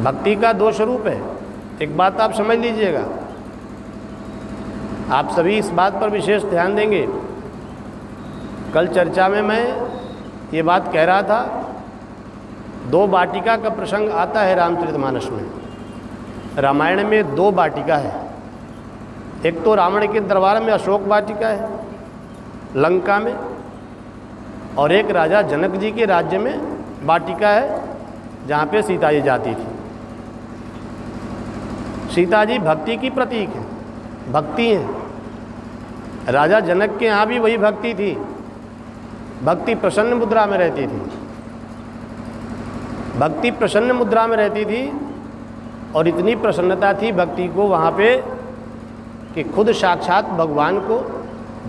भक्ति का दो स्वरूप है। एक बात आप समझ लीजिएगा, आप सभी इस बात पर विशेष ध्यान देंगे। कल चर्चा में मैं ये बात कह रहा था, दो वाटिका का प्रसंग आता है रामचरितमानस में। रामायण में दो वाटिका है। एक तो रावण के दरबार में अशोक वाटिका है लंका में, और एक राजा जनक जी के राज्य में वाटिका है जहाँ पे सीता जी जाती थी। सीता जी भक्ति की प्रतीक है, भक्ति है। राजा जनक के यहाँ भी वही भक्ति थी, भक्ति प्रसन्न मुद्रा में रहती थी, भक्ति प्रसन्न मुद्रा में रहती थी। और इतनी प्रसन्नता थी भक्ति को वहाँ पे कि खुद साक्षात भगवान को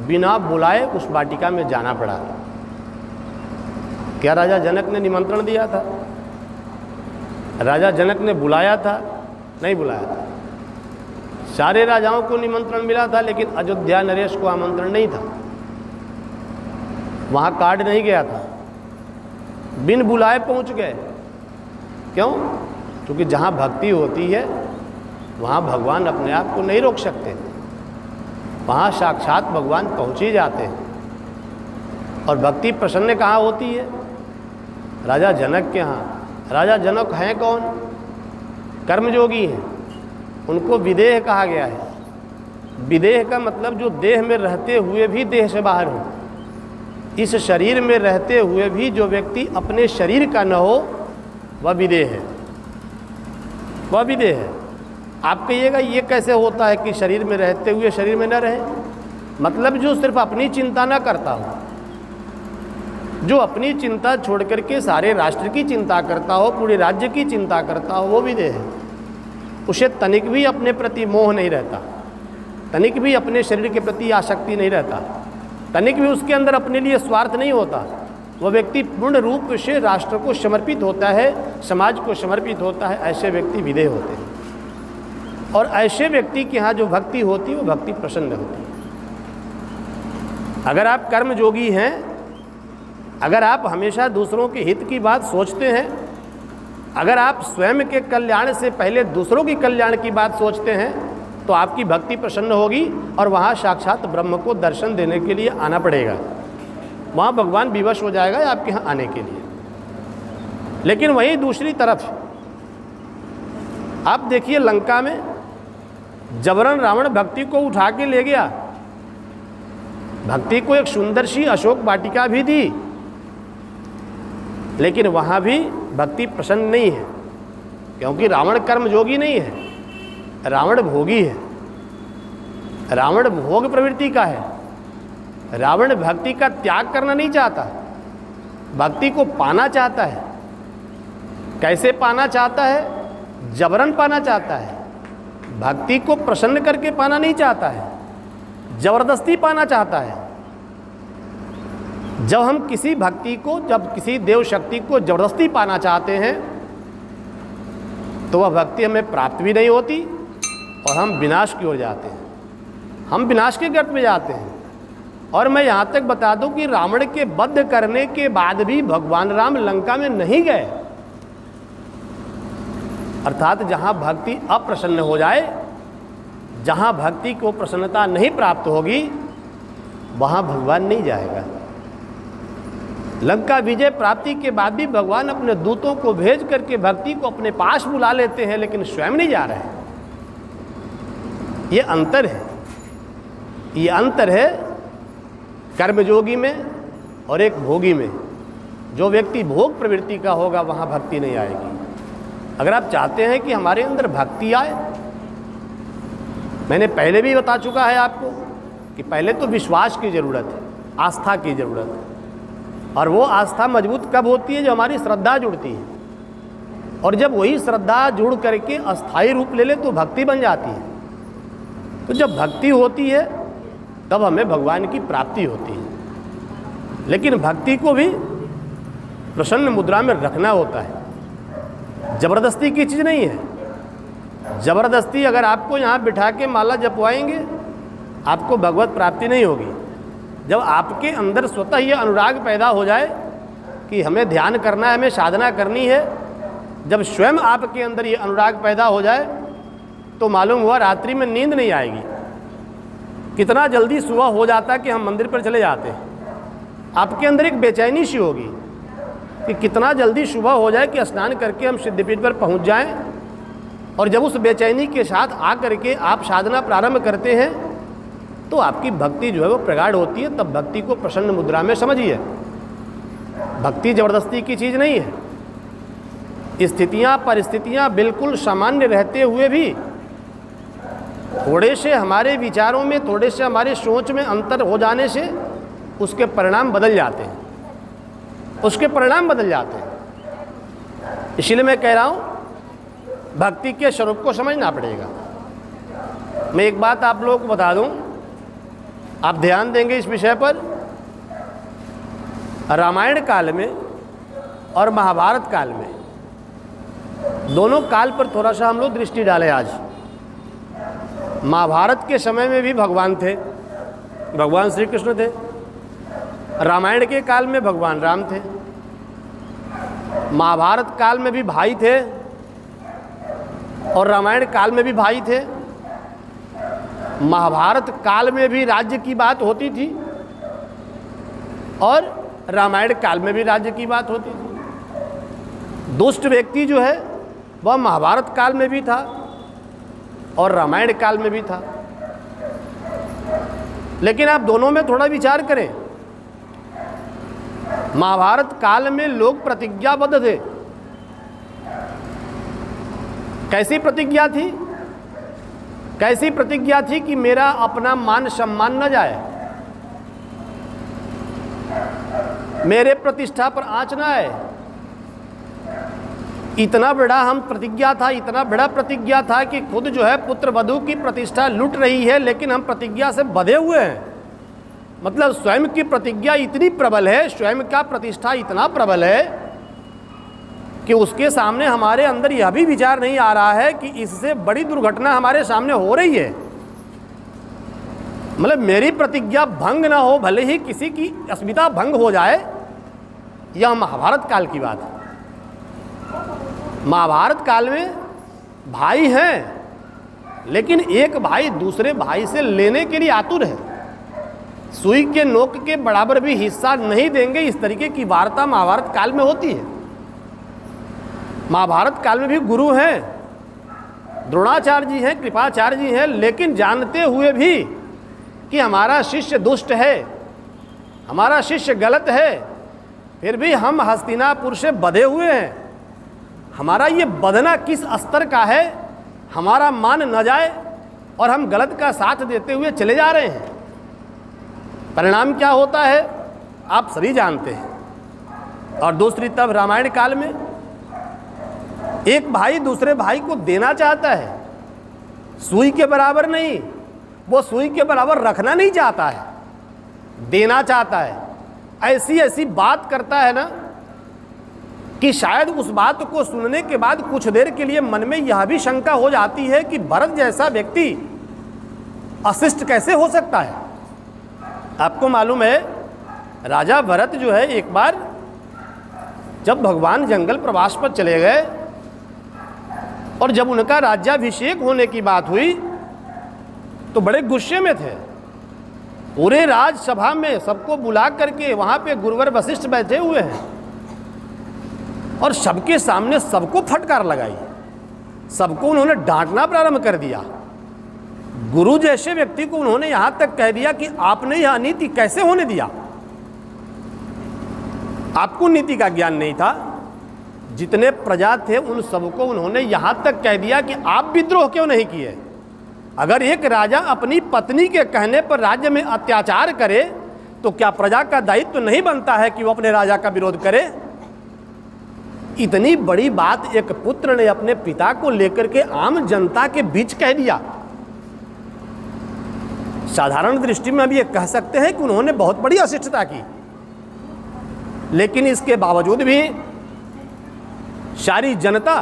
बिना बुलाए उस वाटिका में जाना पड़ा। क्या राजा जनक ने निमंत्रण दिया था? राजा जनक ने बुलाया था? नहीं बुलाया था। सारे राजाओं को निमंत्रण मिला था, लेकिन अयोध्या नरेश को आमंत्रण नहीं था। वहाँ कार्ड नहीं गया था, बिन बुलाए पहुँच गए। क्यों? क्योंकि जहाँ भक्ति होती है वहाँ भगवान अपने आप को नहीं रोक सकते, वहाँ साक्षात भगवान पहुँच ही जाते हैं। और भक्ति प्रसन्न कहाँ होती है? राजा जनक के यहाँ। राजा जनक हैं कौन? कर्मयोगी हैं, उनको विदेह कहा गया है। विदेह का मतलब जो देह में रहते हुए भी देह से बाहर हो। इस शरीर में रहते हुए भी जो व्यक्ति अपने शरीर का न हो वह विदेह है, वह विदेह है। आप कहिएगा ये कैसे होता है कि शरीर में रहते हुए शरीर में न रहे? मतलब जो सिर्फ अपनी चिंता न करता हो, जो अपनी चिंता छोड़ करके सारे राष्ट्र की चिंता करता हो, पूरे राज्य की चिंता करता हो, वो विदेह है। उसे तनिक भी अपने प्रति मोह नहीं रहता, तनिक भी अपने शरीर के प्रति आसक्ति नहीं रहता, तनिक भी उसके अंदर अपने लिए स्वार्थ नहीं होता। वह व्यक्ति पूर्ण रूप से राष्ट्र को समर्पित होता है, समाज को समर्पित होता है। ऐसे व्यक्ति विदेह होते हैं। और ऐसे व्यक्ति के यहाँ जो भक्ति होती है वो भक्ति प्रसन्न होती है। अगर आप कर्मयोगी हैं, अगर आप हमेशा दूसरों के हित की बात सोचते हैं, अगर आप स्वयं के कल्याण से पहले दूसरों की कल्याण की बात सोचते हैं, तो आपकी भक्ति प्रसन्न होगी और वहाँ साक्षात ब्रह्म को दर्शन देने के लिए आना पड़ेगा। वहाँ भगवान विवश हो जाएगा आपके यहाँ आने के लिए। लेकिन वहीं दूसरी तरफ आप देखिए, लंका में जबरन रावण भक्ति को उठा के ले गया। भक्ति को एक सुंदर सी अशोक वाटिका भी दी, लेकिन वहाँ भी भक्ति प्रसन्न नहीं है, क्योंकि रावण कर्मयोगी नहीं है, रावण भोगी है। रावण भोग प्रवृत्ति का है। रावण भक्ति का त्याग करना नहीं चाहता, भक्ति को पाना चाहता है। कैसे पाना चाहता है? जबरन पाना चाहता है। भक्ति को प्रसन्न करके पाना नहीं चाहता है, जबरदस्ती पाना चाहता है। जब हम किसी भक्ति को, जब किसी देव शक्ति को जबरदस्ती पाना चाहते हैं, तो वह भक्ति हमें प्राप्त भी नहीं होती और हम विनाश की ओर जाते हैं, हम विनाश के गर्त में जाते हैं। और मैं यहाँ तक बता दूं कि रावण के वध करने के बाद भी भगवान राम लंका में नहीं गए। अर्थात जहाँ भक्ति अप्रसन्न हो जाए, जहाँ भक्ति को प्रसन्नता नहीं प्राप्त होगी, वहाँ भगवान नहीं जाएगा। लंका विजय प्राप्ति के बाद भी भगवान अपने दूतों को भेज करके भक्ति को अपने पास बुला लेते हैं, लेकिन स्वयं नहीं जा रहे हैं। ये अंतर है, ये अंतर है कर्मयोगी में और एक भोगी में। जो व्यक्ति भोग प्रवृत्ति का होगा वहाँ भक्ति नहीं आएगी। अगर आप चाहते हैं कि हमारे अंदर भक्ति आए, मैंने पहले भी बता चुका है आपको कि पहले तो विश्वास की ज़रूरत है, आस्था की ज़रूरत है। और वो आस्था मजबूत कब होती है? जो हमारी श्रद्धा जुड़ती है। और जब वही श्रद्धा जुड़ करके अस्थायी रूप ले ले तो भक्ति बन जाती है। तो जब भक्ति होती है तब हमें भगवान की प्राप्ति होती है। लेकिन भक्ति को भी प्रसन्न मुद्रा में रखना होता है, जबरदस्ती की चीज़ नहीं है। जबरदस्ती अगर आपको यहाँ बिठा के माला जपवाएंगे, आपको भगवत प्राप्ति नहीं होगी। जब आपके अंदर स्वतः ये अनुराग पैदा हो जाए कि हमें ध्यान करना है, हमें साधना करनी है, जब स्वयं आपके अंदर ये अनुराग पैदा हो जाए तो मालूम हुआ रात्रि में नींद नहीं आएगी। कितना जल्दी सुबह हो जाता कि हम मंदिर पर चले जाते हैं। आपके अंदर एक बेचैनी सी होगी कि कितना जल्दी सुबह हो जाए कि स्नान करके हम सिद्धपीठ पर पहुंच जाएं। और जब उस बेचैनी के साथ आ करके आप साधना प्रारंभ करते हैं तो आपकी भक्ति जो है वो प्रगाढ़ होती है। तब भक्ति को प्रसन्न मुद्रा में समझिए। भक्ति ज़बरदस्ती की चीज़ नहीं है। स्थितियाँ परिस्थितियाँ बिल्कुल सामान्य रहते हुए भी थोड़े से हमारे विचारों में, थोड़े से हमारे सोच में अंतर हो जाने से उसके परिणाम बदल जाते हैं, उसके परिणाम बदल जाते हैं। इसलिए मैं कह रहा हूँ भक्ति के स्वरूप को समझना पड़ेगा। मैं एक बात आप लोगों को बता दूँ, आप ध्यान देंगे इस विषय पर। रामायण काल में और महाभारत काल में, दोनों काल पर थोड़ा सा हम लोग दृष्टि डालें आज। महाभारत के समय में भी भगवान थे, भगवान श्री कृष्ण थे। रामायण के काल में भगवान राम थे। महाभारत काल में भी भाई थे और रामायण काल में भी भाई थे। महाभारत काल में भी राज्य की बात होती थी और रामायण काल में भी राज्य की बात होती थी। दुष्ट व्यक्ति जो है वह महाभारत काल में भी था और रामायण काल में भी था। लेकिन आप दोनों में थोड़ा विचार करें। महाभारत काल में लोग प्रतिज्ञाबद्ध थे। कैसी प्रतिज्ञा थी? कैसी प्रतिज्ञा थी कि मेरा अपना मान सम्मान न जाए, मेरे प्रतिष्ठा पर आंच न आए। इतना बड़ा हम प्रतिज्ञा था, इतना बड़ा प्रतिज्ञा था कि खुद जो है पुत्र वधू की प्रतिष्ठा लुट रही है, लेकिन हम प्रतिज्ञा से बंधे हुए हैं। मतलब स्वयं की प्रतिज्ञा इतनी प्रबल है, स्वयं का प्रतिष्ठा इतना प्रबल है कि उसके सामने हमारे अंदर यह भी विचार नहीं आ रहा है कि इससे बड़ी दुर्घटना हमारे सामने हो रही है। मतलब मेरी प्रतिज्ञा भंग ना हो, भले ही किसी की अस्मिता भंग हो जाए। यह महाभारत काल की बात है। महाभारत काल में भाई हैं, लेकिन एक भाई दूसरे भाई से लेने के लिए आतुर है। सुई के नोक के बराबर भी हिस्सा नहीं देंगे, इस तरीके की वार्ता महाभारत काल में होती है। महाभारत काल में भी गुरु हैं, द्रोणाचार्य जी हैं, कृपाचार्य जी हैं, लेकिन जानते हुए भी कि हमारा शिष्य दुष्ट है, हमारा शिष्य गलत है, फिर भी हम हस्तिनापुर से बंधे हुए हैं। हमारा ये बंधना किस स्तर का है, हमारा मान न जाए और हम गलत का साथ देते हुए चले जा रहे हैं। परिणाम क्या होता है आप सभी जानते हैं। और दूसरी तरफ रामायण काल में एक भाई दूसरे भाई को देना चाहता है, सुई के बराबर नहीं, वो सुई के बराबर रखना नहीं चाहता है, देना चाहता है। ऐसी ऐसी बात करता है ना कि शायद उस बात को सुनने के बाद कुछ देर के लिए मन में यह भी शंका हो जाती है कि भरत जैसा व्यक्ति अशिष्ट कैसे हो सकता है। आपको मालूम है राजा भरत जो है, एक बार जब भगवान जंगल प्रवास पर चले गए और जब उनका राज्याभिषेक होने की बात हुई तो बड़े गुस्से में थे। पूरे राजसभा में सबको बुला करके वहाँ पे गुरुवर वशिष्ठ बैठे हुए हैं और सबके सामने सबको फटकार लगाई, सबको उन्होंने डांटना प्रारंभ कर दिया। गुरु जैसे व्यक्ति को उन्होंने यहाँ तक कह दिया कि आपने यह नीति कैसे होने दिया, आपको नीति का ज्ञान नहीं था। जितने प्रजा थे उन सबको उन्होंने यहाँ तक कह दिया कि आप विद्रोह क्यों नहीं किए। अगर एक राजा अपनी पत्नी के कहने पर राज्य में अत्याचार करे तो क्या प्रजा का दायित्व नहीं बनता है कि वो अपने राजा का विरोध करे। इतनी बड़ी बात एक पुत्र ने अपने पिता को लेकर के आम जनता के बीच कह दिया। साधारण दृष्टि में हम ये कह सकते हैं कि उन्होंने बहुत बड़ी अशिष्टता की, लेकिन इसके बावजूद भी सारी जनता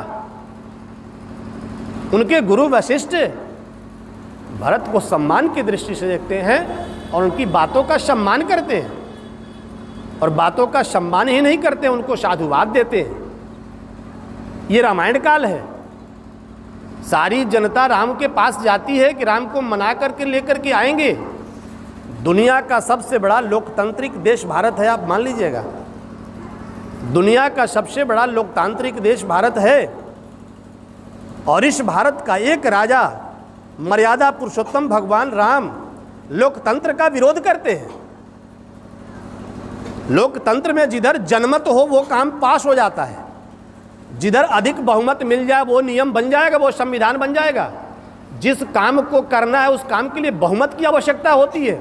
उनके गुरु वशिष्ठ भरत को सम्मान की दृष्टि से देखते हैं और उनकी बातों का सम्मान करते हैं। और बातों का सम्मान ही नहीं करते, उनको साधुवाद देते हैं। ये रामायण काल है। सारी जनता राम के पास जाती है कि राम को मना करके लेकर के आएंगे। दुनिया का सबसे बड़ा लोकतांत्रिक देश भारत है, आप मान लीजिएगा। दुनिया का सबसे बड़ा लोकतांत्रिक देश भारत है, और इस भारत का एक राजा मर्यादा पुरुषोत्तम भगवान राम लोकतंत्र का विरोध करते हैं। लोकतंत्र में जिधर जनमत हो वो काम पास हो जाता है, जिधर अधिक बहुमत मिल जाए वो नियम बन जाएगा, वो संविधान बन जाएगा। जिस काम को करना है उस काम के लिए बहुमत की आवश्यकता होती है।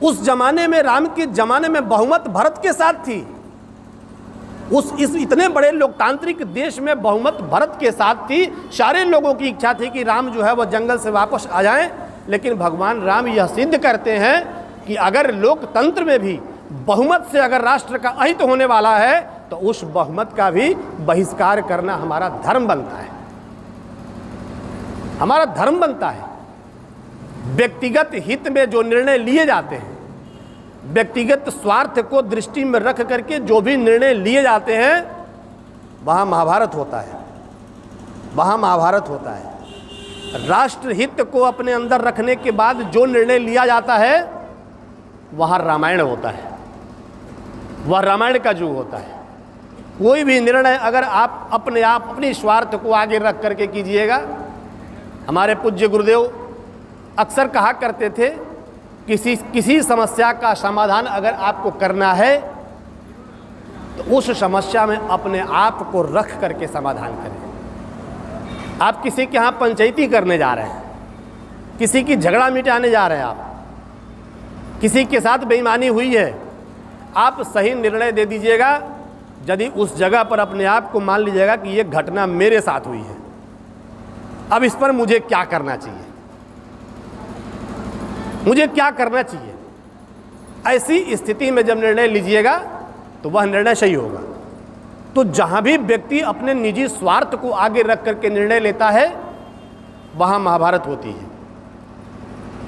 उस जमाने में, राम के जमाने में बहुमत भरत के साथ थी। इस इतने बड़े लोकतांत्रिक देश में बहुमत भरत के साथ थी। सारे लोगों की इच्छा थी कि राम जो है वो जंगल से वापस आ जाएं, लेकिन भगवान राम यह सिद्ध करते हैं कि अगर लोकतंत्र में भी बहुमत से अगर राष्ट्र का अहित होने वाला है तो उस बहुमत का भी बहिष्कार करना हमारा धर्म बनता है, हमारा धर्म बनता है। व्यक्तिगत हित में जो निर्णय लिए जाते हैं, व्यक्तिगत स्वार्थ को दृष्टि में रख करके जो भी निर्णय लिए जाते हैं, वहाँ महाभारत होता है, वहाँ महाभारत होता है। राष्ट्र हित को अपने अंदर रखने के बाद जो निर्णय लिया जाता है वहाँ रामायण होता है, वह रामायण का युग होता है। कोई भी निर्णय अगर आप अपनी स्वार्थ को आगे रख करके कीजिएगा, हमारे पूज्य गुरुदेव अक्सर कहा करते थे, किसी समस्या का समाधान अगर आपको करना है तो उस समस्या में अपने आप को रख करके समाधान करें। आप किसी के यहाँ पंचायती करने जा रहे हैं, किसी की झगड़ा मिटाने जा रहे हैं, आप किसी के साथ बेईमानी हुई है, आप सही निर्णय दे दीजिएगा यदि उस जगह पर अपने आप को मान लीजिएगा कि ये घटना मेरे साथ हुई है, अब इस पर मुझे क्या करना चाहिए, मुझे क्या करना चाहिए। ऐसी स्थिति में जब निर्णय लीजिएगा तो वह निर्णय सही होगा। तो जहाँ भी व्यक्ति अपने निजी स्वार्थ को आगे रख करके निर्णय लेता है वहाँ महाभारत होती है,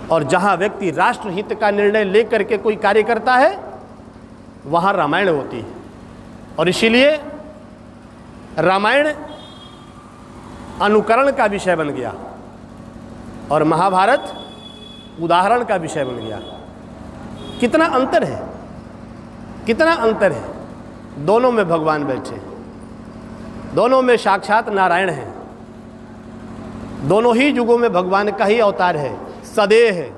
और जहाँ व्यक्ति राष्ट्रहित का निर्णय ले करके कोई कार्य करता है वहाँ रामायण होती है। और इसीलिए रामायण अनुकरण का विषय बन गया और महाभारत उदाहरण का विषय बन गया। कितना अंतर है, कितना अंतर है। दोनों में भगवान बैठे, दोनों में साक्षात नारायण है, दोनों ही युगों में भगवान का ही अवतार है। सदेह है,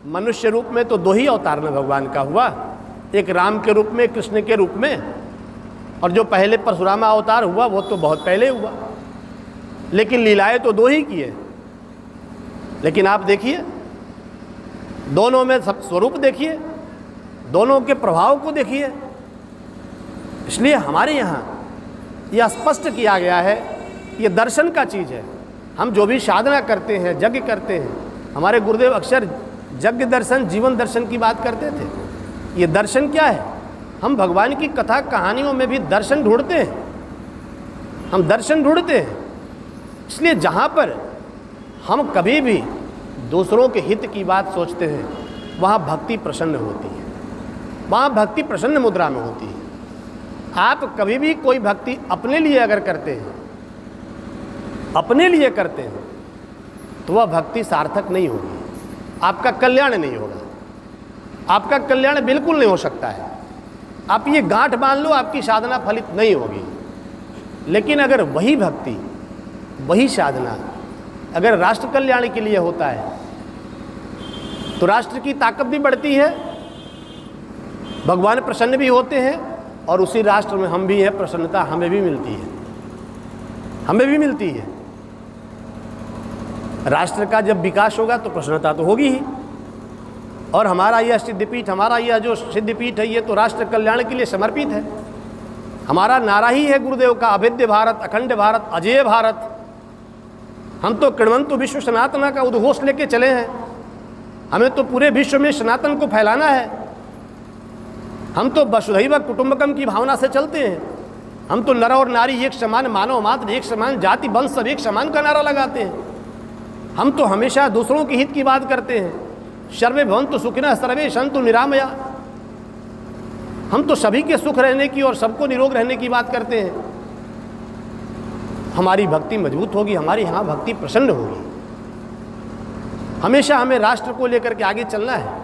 मनुष्य रूप में तो दो ही अवतार में भगवान का हुआ, एक राम के रूप में, कृष्ण के रूप में, और जो पहले परशुराम अवतार हुआ वो तो बहुत पहले हुआ, लेकिन लीलाएं तो दो ही की है। लेकिन आप देखिए दोनों में सब स्वरूप देखिए, दोनों के प्रभाव को देखिए। इसलिए हमारे यहाँ यह स्पष्ट किया गया है, ये दर्शन का चीज़ है। हम जो भी साधना करते हैं, यज्ञ करते हैं, हमारे गुरुदेव अक्सर यज्ञ दर्शन, जीवन दर्शन की बात करते थे। ये दर्शन क्या है? हम भगवान की कथा कहानियों में भी दर्शन ढूंढते हैं, हम दर्शन ढूंढते हैं। इसलिए जहाँ पर हम कभी भी दूसरों के हित की बात सोचते हैं वहाँ भक्ति प्रसन्न होती है, वहाँ भक्ति प्रसन्न मुद्रा में होती है। आप कभी भी कोई भक्ति अपने लिए अगर करते हैं, अपने लिए करते हैं, तो वह भक्ति सार्थक नहीं होगी, आपका कल्याण नहीं होगा, आपका कल्याण बिल्कुल नहीं हो सकता है। आप ये गांठ बांध लो, आपकी साधना फलित नहीं होगी। लेकिन अगर वही भक्ति, वही साधना अगर राष्ट्र कल्याण के लिए होता है तो राष्ट्र की ताकत भी बढ़ती है, भगवान प्रसन्न भी होते हैं, और उसी राष्ट्र में हम भी हैं, प्रसन्नता हमें भी मिलती है, हमें भी मिलती है। राष्ट्र का जब विकास होगा तो प्रसन्नता तो होगी ही। और हमारा यह सिद्धपीठ, हमारा यह जो सिद्धपीठ है, ये तो राष्ट्र कल्याण के लिए समर्पित है। हमारा नारा ही है गुरुदेव का, अभेद्य भारत, अखंड भारत, अजेय भारत। हम तो कृण्वन्तु विश्व सनातन का उद्घोष लेके चले हैं। हमें तो पूरे विश्व में सनातन को फैलाना है। हम तो वसुधैव कुटुंबकम की भावना से चलते हैं। हम तो नर और नारी एक समान, मानव मात्र एक समान, जाति वंश सब एक समान का नारा लगाते हैं। हम तो हमेशा दूसरों के हित की बात करते हैं। सर्वे भवन्तु सुखिनः सर्वे सन्तु निरामया। हम तो सभी के सुख रहने की और सबको निरोग रहने की बात करते हैं। हमारी भक्ति मजबूत होगी, हमारी यहाँ भक्ति प्रसन्न होगी। हमेशा हमें राष्ट्र को लेकर के आगे चलना है।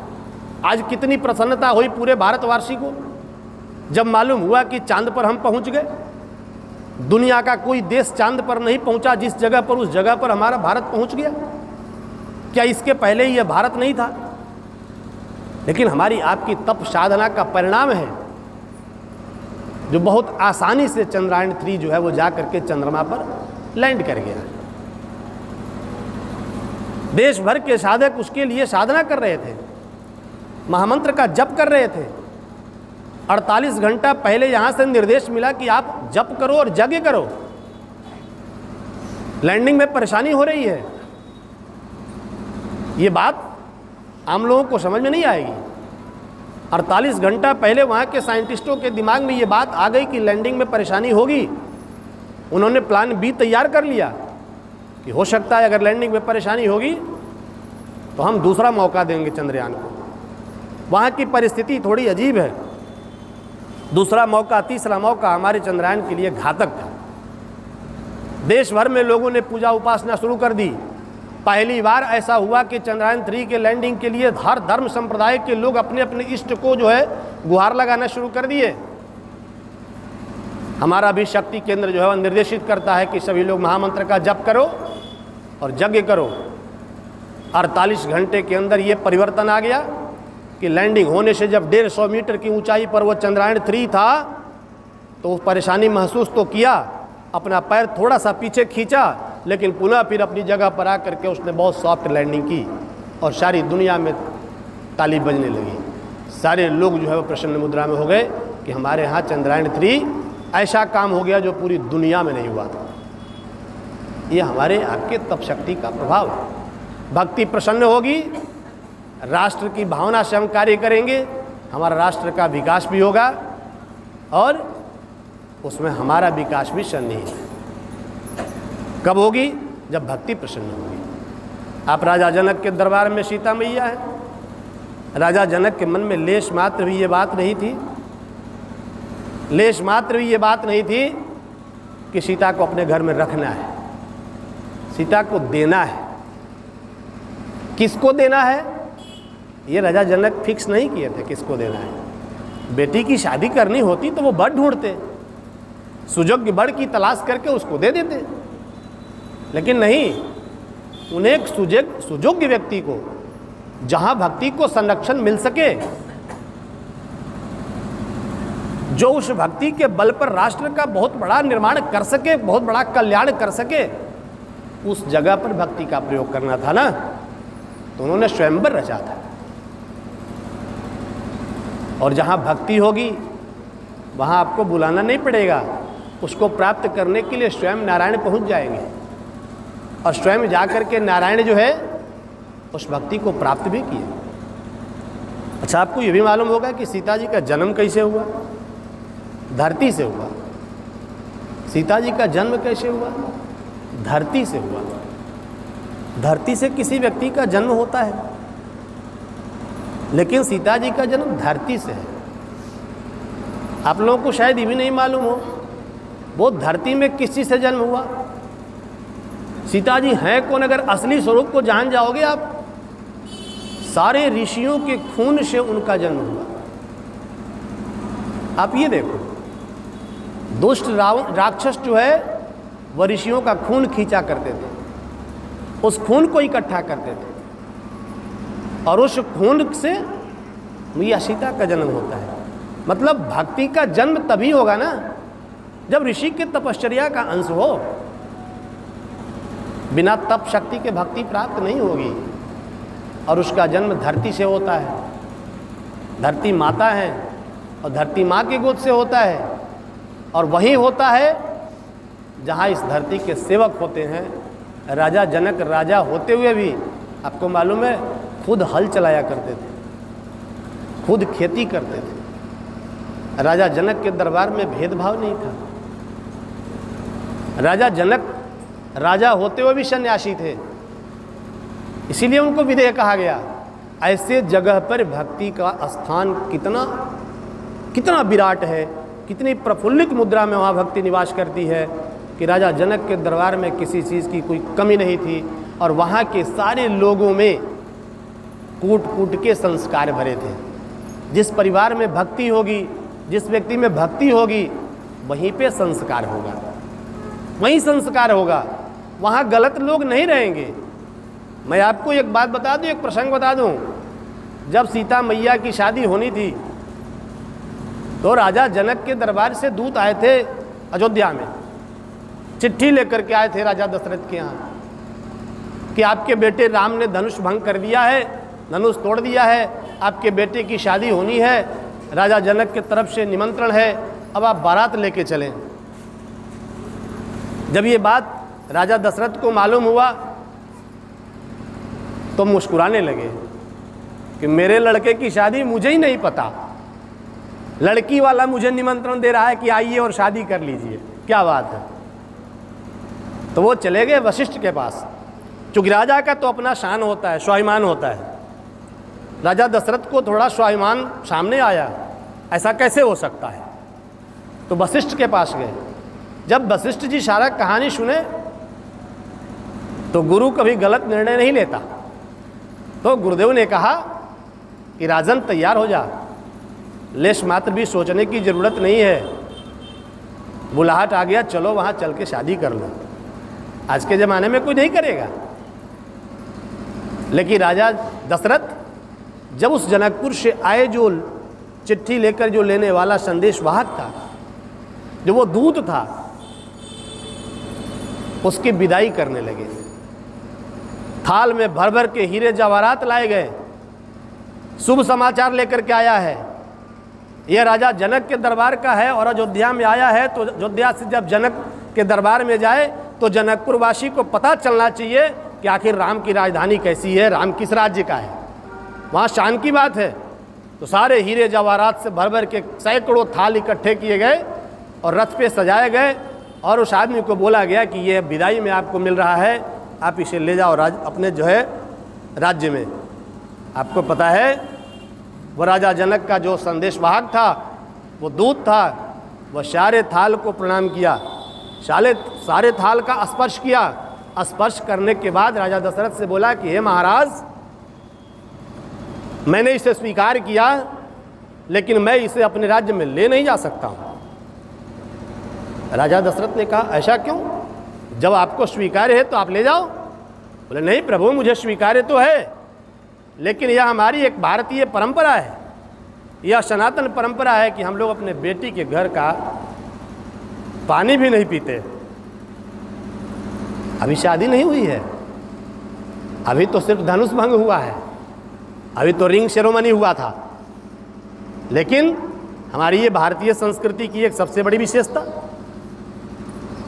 आज कितनी प्रसन्नता हुई पूरे भारतवासी को जब मालूम हुआ कि चांद पर हम पहुंच गए। दुनिया का कोई देश चांद पर नहीं पहुंचा, जिस जगह पर उस जगह पर हमारा भारत पहुंच गया। क्या इसके पहले यह भारत नहीं था? लेकिन हमारी आपकी तप साधना का परिणाम है जो बहुत आसानी से चंद्रयान 3 जो है वो जा करके चंद्रमा पर लैंड कर गया। देश भर के साधक उसके लिए साधना कर रहे थे, महामंत्र का जप कर रहे थे। 48 घंटा पहले यहां से निर्देश मिला कि आप जप करो और यज्ञ करो, लैंडिंग में परेशानी हो रही है। ये बात आम लोगों को समझ में नहीं आएगी। 48 घंटा पहले वहाँ के साइंटिस्टों के दिमाग में ये बात आ गई कि लैंडिंग में परेशानी होगी। उन्होंने प्लान बी तैयार कर लिया कि हो सकता है अगर लैंडिंग में परेशानी होगी तो हम दूसरा मौका देंगे चंद्रयान को। वहाँ की परिस्थिति थोड़ी अजीब है। दूसरा मौका, तीसरा मौका हमारे चंद्रयान के लिए घातक था। देश भर में लोगों ने पूजा उपासना शुरू कर दी। पहली बार ऐसा हुआ कि चंद्रयान 3 के लैंडिंग के लिए हर धर्म संप्रदाय के लोग अपने अपने इष्ट को जो है गुहार लगाना शुरू कर दिए। हमारा भी शक्ति केंद्र जो है वह निर्देशित करता है कि सभी लोग महामंत्र का जप करो और यज्ञ करो। 48 घंटे के अंदर ये परिवर्तन आ गया कि लैंडिंग होने से जब 150 मीटर की ऊंचाई पर वो चंद्रयान 3 था तो परेशानी महसूस तो किया, अपना पैर थोड़ा सा पीछे खींचा, लेकिन पुनः फिर अपनी जगह पर आकर के उसने बहुत सॉफ्ट लैंडिंग की और सारी दुनिया में ताली बजने लगी। सारे लोग जो है वो प्रसन्न मुद्रा में हो गए कि हमारे यहाँ चंद्रयान 3 ऐसा काम हो गया जो पूरी दुनिया में नहीं हुआ था। ये हमारे आपके तप शक्ति का प्रभाव है। भक्ति प्रसन्न होगी, राष्ट्र की भावना से हम कार्य करेंगे, हमारा राष्ट्र का विकास भी होगा और उसमें हमारा विकास भी सन्निहित है। कब होगी? जब भक्ति प्रसन्न होगी। आप राजा जनक के दरबार में सीता मैया है। राजा जनक के मन में लेश मात्र भी ये बात नहीं थी, लेश मात्र भी ये बात नहीं थी कि सीता को अपने घर में रखना है, सीता को देना है। किसको देना है ये राजा जनक फिक्स नहीं किए थे किसको देना है। बेटी की शादी करनी होती तो वो बर ढूंढते, सुयोग्य बर की तलाश करके उसको दे देते, लेकिन नहीं, उन्हें एक सुयोग्य व्यक्ति को जहां भक्ति को संरक्षण मिल सके, जो उस भक्ति के बल पर राष्ट्र का बहुत बड़ा निर्माण कर सके, बहुत बड़ा कल्याण कर सके, उस जगह पर भक्ति का प्रयोग करना था ना। तो उन्होंने स्वयंवर रचा था। और जहां भक्ति होगी वहां आपको बुलाना नहीं पड़ेगा, उसको प्राप्त करने के लिए स्वयं नारायण पहुंच जाएंगे और स्वयं जाकर के नारायण जो है उस भक्ति को प्राप्त भी किए। अच्छा, आपको ये भी मालूम होगा कि सीता जी का जन्म कैसे हुआ? धरती से हुआ। सीता जी का जन्म कैसे हुआ? धरती से हुआ। धरती से किसी व्यक्ति का जन्म होता है, लेकिन सीता जी का जन्म धरती से है। आप लोगों को शायद ये भी नहीं मालूम हो वो धरती में किस चीज़ से जन्म हुआ। सीता जी हैं कौन? अगर असली स्वरूप को जान जाओगे आप, सारे ऋषियों के खून से उनका जन्म हुआ। आप ये देखो, दुष्ट राक्षस जो है वह ऋषियों का खून खींचा करते थे, उस खून को इकट्ठा करते थे और उस खून से मैया सीता का जन्म होता है। मतलब भक्ति का जन्म तभी होगा ना जब ऋषि के तपश्चर्या का अंश हो। बिना तप शक्ति के भक्ति प्राप्त नहीं होगी। और उसका जन्म धरती से होता है। धरती माता है और धरती माँ की गोद से होता है। और वही होता है जहाँ इस धरती के सेवक होते हैं। राजा जनक राजा होते हुए भी आपको मालूम है खुद हल चलाया करते थे, खुद खेती करते थे। राजा जनक के दरबार में भेदभाव नहीं था। राजा जनक राजा होते हुए भी सन्यासी थे, इसीलिए उनको विदेह कहा गया। ऐसे जगह पर भक्ति का स्थान कितना कितना विराट है, कितनी प्रफुल्लित मुद्रा में वहाँ भक्ति निवास करती है। कि राजा जनक के दरबार में किसी चीज़ की कोई कमी नहीं थी और वहाँ के सारे लोगों में कूट कूट के संस्कार भरे थे। जिस परिवार में भक्ति होगी, जिस व्यक्ति में भक्ति होगी, वहीं पे संस्कार होगा, वहीं संस्कार होगा, वहाँ गलत लोग नहीं रहेंगे। मैं आपको एक बात बता दूँ, एक प्रसंग बता दूँ। जब सीता मैया की शादी होनी थी तो राजा जनक के दरबार से दूत आए थे अयोध्या में, चिट्ठी लेकर के आए थे राजा दशरथ के यहाँ कि आपके बेटे राम ने धनुष भंग कर दिया है, धनुष तोड़ दिया है, आपके बेटे की शादी होनी है, राजा जनक के तरफ से निमंत्रण है, अब आप बारात लेके चलें। जब ये बात राजा दशरथ को मालूम हुआ तो मुस्कुराने लगे कि मेरे लड़के की शादी मुझे ही नहीं पता, लड़की वाला मुझे निमंत्रण दे रहा है कि आइए और शादी कर लीजिए, क्या बात है। तो वो चले गए वशिष्ठ के पास, क्योंकि राजा का तो अपना शान होता है, स्वाभिमान होता है। राजा दशरथ को थोड़ा स्वाभिमान सामने आया, ऐसा कैसे हो सकता है। तो वशिष्ठ के पास गए। जब वशिष्ठ जी सारा कहानी सुने तो गुरु कभी गलत निर्णय नहीं लेता। तो गुरुदेव ने कहा कि राजन तैयार हो जा, लेश मात्र भी सोचने की ज़रूरत नहीं है, बुलाहट आ गया, चलो वहाँ चल के शादी कर लो। आज के ज़माने में कोई नहीं करेगा, लेकिन राजा दशरथ जब उस जनकपुर से आए, जो चिट्ठी लेकर जो लेने वाला संदेशवाहक था, जो वो दूत था, उसकी विदाई करने लगे। थाल में भर भर के हीरे जवाहरात लाए गए, शुभ समाचार लेकर के आया है, यह राजा जनक के दरबार का है और अयोध्या में आया है। तो अयोध्या से जब जनक के दरबार में जाए तो जनकपुर वासी को पता चलना चाहिए कि आखिर राम की राजधानी कैसी है, राम किस राज्य का है, वहाँ शान की बात है। तो सारे हीरे जवाहरात से भर भर के सैकड़ों थाल इकट्ठे किए गए और रथ पे सजाए गए और उस आदमी को बोला गया कि ये विदाई में आपको मिल रहा है, आप इसे ले जाओ अपने जो है राज्य में। आपको पता है वो राजा जनक का जो संदेशवाहक था, वो दूत था, वह सारे थाल को प्रणाम किया, सारे थाल का स्पर्श किया। स्पर्श करने के बाद राजा दशरथ से बोला कि हे महाराज, मैंने इसे स्वीकार किया, लेकिन मैं इसे अपने राज्य में ले नहीं जा सकता हूँ। राजा दशरथ ने कहा ऐसा क्यों, जब आपको स्वीकार्य है तो आप ले जाओ। बोले नहीं प्रभु, मुझे स्वीकार्य तो है, लेकिन यह हमारी एक भारतीय परंपरा है, यह सनातन परंपरा है कि हम लोग अपने बेटी के घर का पानी भी नहीं पीते। अभी शादी नहीं हुई है, अभी तो सिर्फ धनुष भंग हुआ है, अभी तो रिंग सेरेमनी हुआ था, लेकिन हमारी ये भारतीय संस्कृति की एक सबसे बड़ी विशेषता।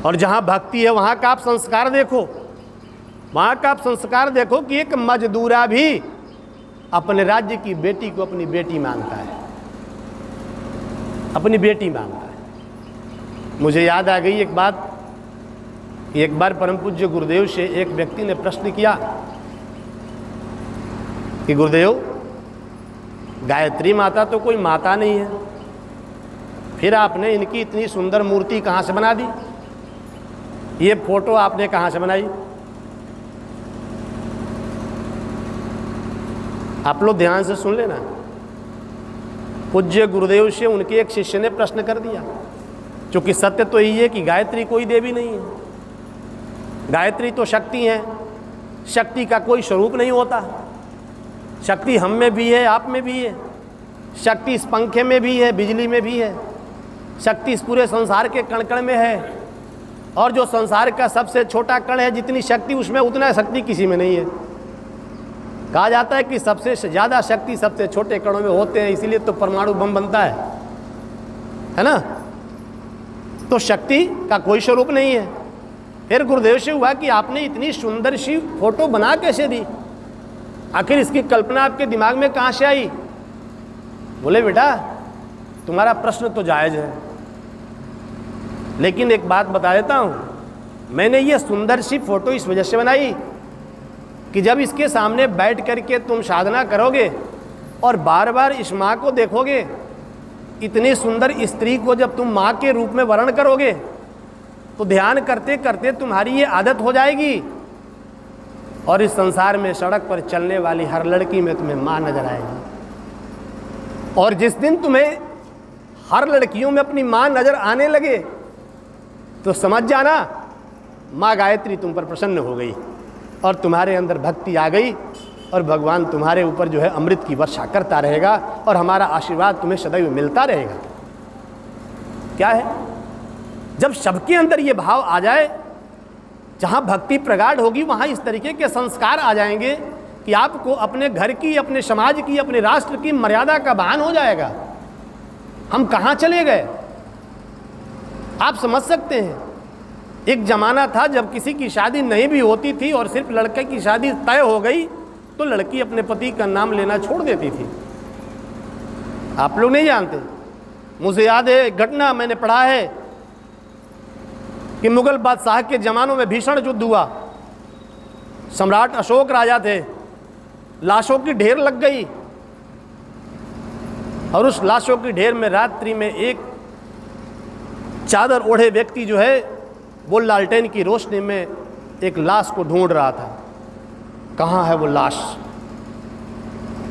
और जहाँ भक्ति है वहाँ का आप संस्कार देखो, वहाँ का आप संस्कार देखो कि एक मजदूरा भी अपने राज्य की बेटी को अपनी बेटी मानता है, अपनी बेटी मानता है। मुझे याद आ गई एक बात, एक बार परम पूज्य गुरुदेव से एक व्यक्ति ने प्रश्न किया कि गुरुदेव, गायत्री माता तो कोई माता नहीं है, फिर आपने इनकी इतनी सुंदर मूर्ति कहाँ से बना दी, ये फोटो आपने कहाँ से बनाई। आप लोग ध्यान से सुन लेना। पूज्य गुरुदेव से उनके एक शिष्य ने प्रश्न कर दिया, क्योंकि सत्य तो यही है कि गायत्री कोई देवी नहीं है, गायत्री तो शक्ति है, शक्ति का कोई स्वरूप नहीं होता। शक्ति हम में भी है, आप में भी है, शक्ति इस पंखे में भी है, बिजली में भी है, शक्ति इस पूरे संसार के कण कण में है, और जो संसार का सबसे छोटा कण है, जितनी शक्ति उसमें उतना शक्ति किसी में नहीं है। कहा जाता है कि सबसे ज़्यादा शक्ति सबसे छोटे कणों में होते हैं, इसीलिए तो परमाणु बम बनता है ना। तो शक्ति का कोई स्वरूप नहीं है। फिर गुरुदेव से हुआ कि आपने इतनी सुंदर सी फोटो बना कैसे दी, आखिर इसकी कल्पना आपके दिमाग में कहाँ से आई। बोले बेटा, तुम्हारा प्रश्न तो जायज़ है, लेकिन एक बात बता देता हूँ, मैंने ये सुंदर सी फोटो इस वजह से बनाई कि जब इसके सामने बैठ करके तुम साधना करोगे और बार बार इस माँ को देखोगे, इतनी सुंदर स्त्री को जब तुम माँ के रूप में वर्ण करोगे, तो ध्यान करते करते तुम्हारी ये आदत हो जाएगी और इस संसार में सड़क पर चलने वाली हर लड़की में तुम्हें माँ नजर आएगी। और जिस दिन तुम्हें हर लड़कियों में अपनी माँ नजर आने लगे तो समझ जाना माँ गायत्री तुम पर प्रसन्न हो गई और तुम्हारे अंदर भक्ति आ गई और भगवान तुम्हारे ऊपर जो है अमृत की वर्षा करता रहेगा और हमारा आशीर्वाद तुम्हें सदैव मिलता रहेगा। क्या है, जब सबके अंदर ये भाव आ जाए, जहाँ भक्ति प्रगाढ़ होगी वहाँ इस तरीके के संस्कार आ जाएंगे कि आपको अपने घर की, अपने समाज की, अपने राष्ट्र की मर्यादा का भान हो जाएगा। हम कहाँ चले गए आप समझ सकते हैं। एक ज़माना था जब किसी की शादी नहीं भी होती थी और सिर्फ लड़के की शादी तय हो गई तो लड़की अपने पति का नाम लेना छोड़ देती थी। आप लोग नहीं जानते, मुझे याद है एक घटना मैंने पढ़ा है कि मुगल बादशाह के ज़मानों में भीषण युद्ध हुआ। सम्राट अशोक राजा थे, लाशों की ढेर लग गई और उस लाशों की ढेर में रात्रि में एक चादर ओढ़े व्यक्ति जो है वो लालटेन की रोशनी में एक लाश को ढूंढ रहा था। कहाँ है वो लाश?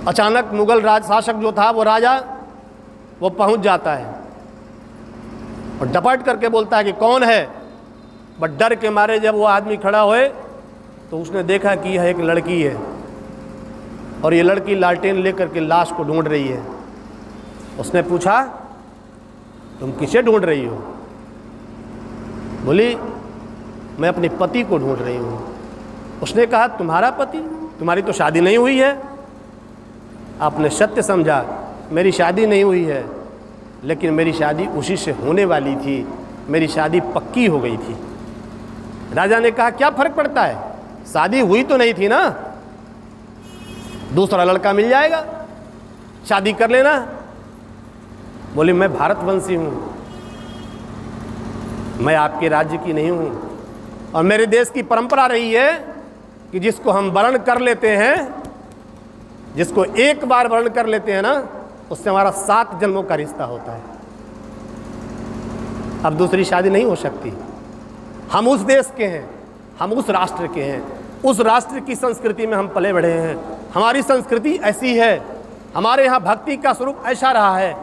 अचानक मुगल राज शासक जो था वो राजा वो पहुंच जाता है और डपट करके बोलता है कि कौन है। बट डर के मारे जब वो आदमी खड़ा हुए तो उसने देखा कि यह एक लड़की है और ये लड़की लालटेन लेकर के लाश को ढूंढ रही है। उसने पूछा तुम किसे ढूंढ रही हो? बोली मैं अपने पति को ढूंढ रही हूँ। उसने कहा तुम्हारा पति? तुम्हारी तो शादी नहीं हुई है। आपने सत्य समझा, मेरी शादी नहीं हुई है लेकिन मेरी शादी उसी से होने वाली थी, मेरी शादी पक्की हो गई थी। राजा ने कहा क्या फर्क पड़ता है, शादी हुई तो नहीं थी ना, दूसरा लड़का मिल जाएगा, शादी कर लेना। बोली मैं भारतवंशी हूँ, मैं आपके राज्य की नहीं हूँ और मेरे देश की परंपरा रही है कि जिसको हम वर्ण कर लेते हैं, जिसको एक बार वर्ण कर लेते हैं ना, उससे हमारा 7 जन्मों का रिश्ता होता है। अब दूसरी शादी नहीं हो सकती। हम उस देश के हैं, हम उस राष्ट्र के हैं, उस राष्ट्र की संस्कृति में हम पले बढ़े हैं। हमारी संस्कृति ऐसी है, हमारे यहाँ भक्ति का स्वरूप ऐसा रहा है।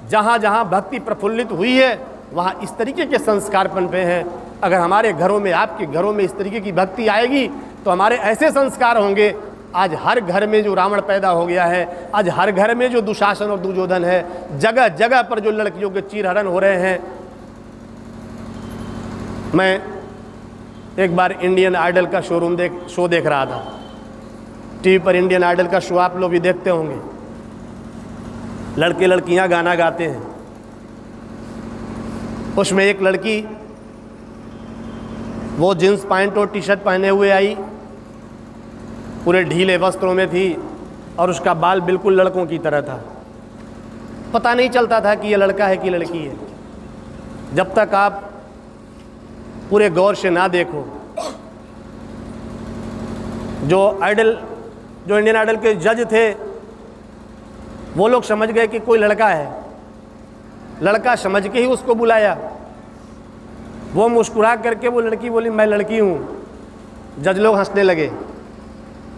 जहाँ जहाँ भक्ति प्रफुल्लित हुई है वहाँ इस तरीके के संस्कार पनपे हैं। अगर हमारे घरों में, आपके घरों में इस तरीके की भक्ति आएगी तो हमारे ऐसे संस्कार होंगे। आज हर घर में जो रावण पैदा हो गया है, आज हर घर में जो दुशासन और दुर्योधन है, जगह जगह पर जो लड़कियों के चीरहरण हो रहे हैं। मैं एक बार इंडियन आइडल का शो देख रहा था। टीवी पर इंडियन आइडल का शो आप लोग भी देखते होंगे। लड़के लड़कियां गाना गाते हैं। उसमें एक लड़की वो जींस पैंट और टी शर्ट पहने हुए आई, पूरे ढीले वस्त्रों में थी और उसका बाल बिल्कुल लड़कों की तरह था। पता नहीं चलता था कि ये लड़का है कि लड़की है, जब तक आप पूरे गौर से ना देखो। जो इंडियन आइडल के जज थे वो लोग समझ गए कि कोई लड़का है। लड़का समझ के ही उसको बुलाया। वो मुस्कुरा करके वो लड़की बोली मैं लड़की हूँ। जज लोग हंसने लगे,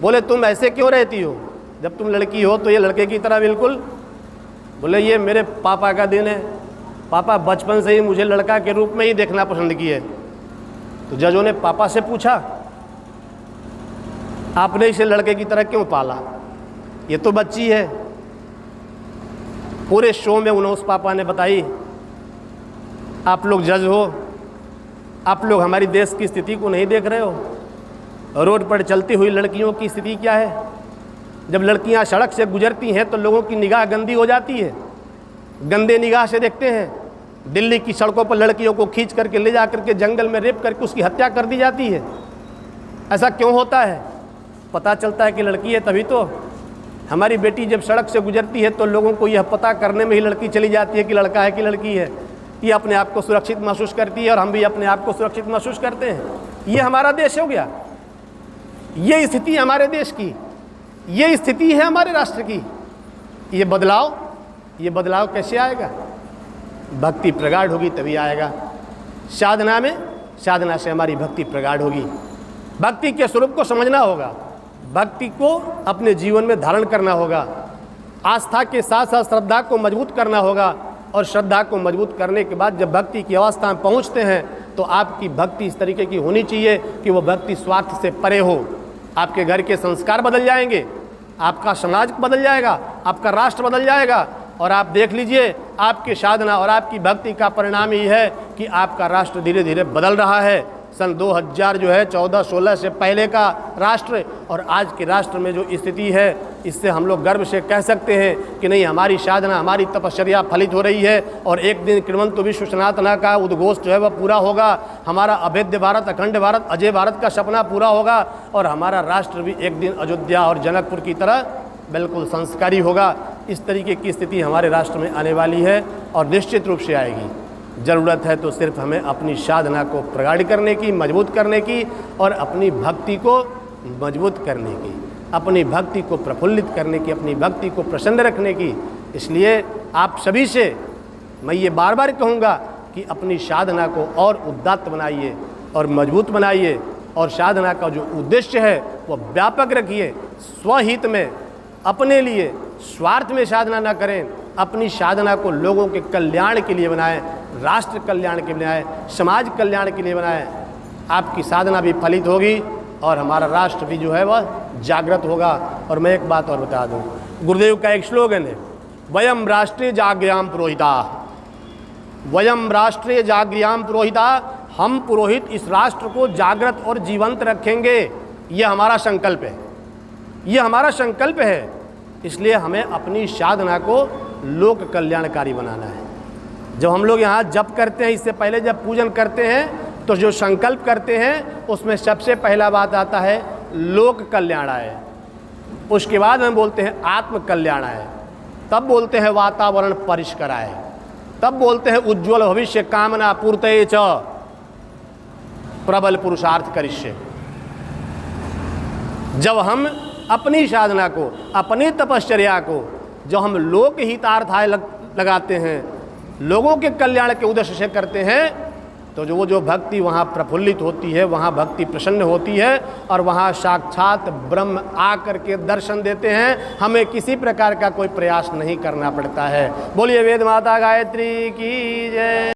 बोले तुम ऐसे क्यों रहती हो, जब तुम लड़की हो तो ये लड़के की तरह बिल्कुल। बोले ये मेरे पापा का दिन है, पापा बचपन से ही मुझे लड़का के रूप में ही देखना पसंद किए। तो जजों ने पापा से पूछा आपने इसे लड़के की तरह क्यों पाला, ये तो बच्ची है। पूरे शो में उन्होंने उस पापा ने बताई आप लोग जज हो, आप लोग हमारी देश की स्थिति को नहीं देख रहे हो। रोड पर चलती हुई लड़कियों की स्थिति क्या है। जब लड़कियां सड़क से गुजरती हैं तो लोगों की निगाह गंदी हो जाती है, गंदे निगाह से देखते हैं। दिल्ली की सड़कों पर लड़कियों को खींच करके ले जा करके जंगल में रेप करके उसकी हत्या कर दी जाती है। ऐसा क्यों होता है? पता चलता है कि लड़की है तभी तो। हमारी बेटी जब सड़क से गुजरती है तो लोगों को यह पता करने में ही लड़की चली जाती है कि लड़का है कि लड़की है। ये अपने आप को सुरक्षित महसूस करती है और हम भी अपने आप को सुरक्षित महसूस करते हैं। ये हमारा देश हो गया, ये स्थिति हमारे देश की, ये स्थिति है हमारे राष्ट्र की। ये बदलाव कैसे आएगा? भक्ति प्रगाढ़ होगी तभी आएगा। साधना में साधना से हमारी भक्ति प्रगाढ़ होगी। भक्ति के स्वरूप को समझना होगा, भक्ति को अपने जीवन में धारण करना होगा, आस्था के साथ साथ श्रद्धा को मजबूत करना होगा, और श्रद्धा को मजबूत करने के बाद जब भक्ति की अवस्था में पहुंचते हैं तो आपकी भक्ति इस तरीके की होनी चाहिए कि वो भक्ति स्वार्थ से परे हो। आपके घर के संस्कार बदल जाएंगे, आपका समाज बदल जाएगा, आपका राष्ट्र बदल जाएगा, और आप देख लीजिए आपकी साधना और आपकी भक्ति का परिणाम ही है कि आपका राष्ट्र धीरे धीरे बदल रहा है। सन 2000 जो है 14-16 से पहले का राष्ट्र और आज के राष्ट्र में जो स्थिति है, इससे हम लोग गर्व से कह सकते हैं कि नहीं, हमारी साधना, हमारी तपश्चर्या फलित हो रही है, और एक दिन कृण्वन्तु विश्व सनातन का उद्घोष जो है वह पूरा होगा। हमारा अभेद्य भारत, अखंड भारत, अजय भारत का सपना पूरा होगा, और हमारा राष्ट्र भी एक दिन अयोध्या और जनकपुर की तरह बिल्कुल संस्कारी होगा। इस तरीके की स्थिति हमारे राष्ट्र में आने वाली है और निश्चित रूप से आएगी। ज़रूरत है तो सिर्फ हमें अपनी साधना को प्रगाढ़ करने की, मजबूत करने की, और अपनी भक्ति को मजबूत करने की, अपनी भक्ति को प्रफुल्लित करने की, अपनी भक्ति को प्रसन्न रखने की। इसलिए आप सभी से मैं ये बार बार कहूँगा कि अपनी साधना को और उदात्त बनाइए और मजबूत बनाइए, और साधना का जो उद्देश्य है वो व्यापक रखिए। स्वहित में, अपने लिए, स्वार्थ में साधना न करें। अपनी साधना को लोगों के कल्याण के लिए बनाएं, राष्ट्र कल्याण के लिए बनाएं, समाज कल्याण के लिए बनाएं। आपकी साधना भी फलित होगी और हमारा राष्ट्र भी जो है वह जागृत होगा। और मैं एक बात और बता दूं, गुरुदेव का एक स्लोगन है, वयम राष्ट्रीय जागृयाम पुरोहिता, वयम राष्ट्रीय जागृयाम पुरोहिता, हम पुरोहित इस राष्ट्र को जागृत और जीवंत रखेंगे। ये हमारा संकल्प है, ये हमारा संकल्प है। इसलिए हमें अपनी साधना को लोक कल्याणकारी बनाना है। जब हम लोग यहाँ जप करते हैं, इससे पहले जब पूजन करते हैं तो जो संकल्प करते हैं उसमें सबसे पहला बात आता है लोक कल्याणाय, उसके बाद हम बोलते हैं आत्म कल्याणाय, तब बोलते हैं वातावरण परिष्कराय, तब बोलते हैं उज्ज्वल भविष्य कामना पूर्तये च प्रबल पुरुषार्थ करिष्ये। जब हम अपनी साधना को, अपनी तपश्चर्या को जो हम लोक हितार्थाय लगाते हैं, लोगों के कल्याण के उद्देश्य से करते हैं, तो जो भक्ति वहाँ प्रफुल्लित होती है, वहाँ भक्ति प्रसन्न होती है, और वहाँ साक्षात ब्रह्म आकर के दर्शन देते हैं। हमें किसी प्रकार का कोई प्रयास नहीं करना पड़ता है। बोलिए वेद माता गायत्री की जय।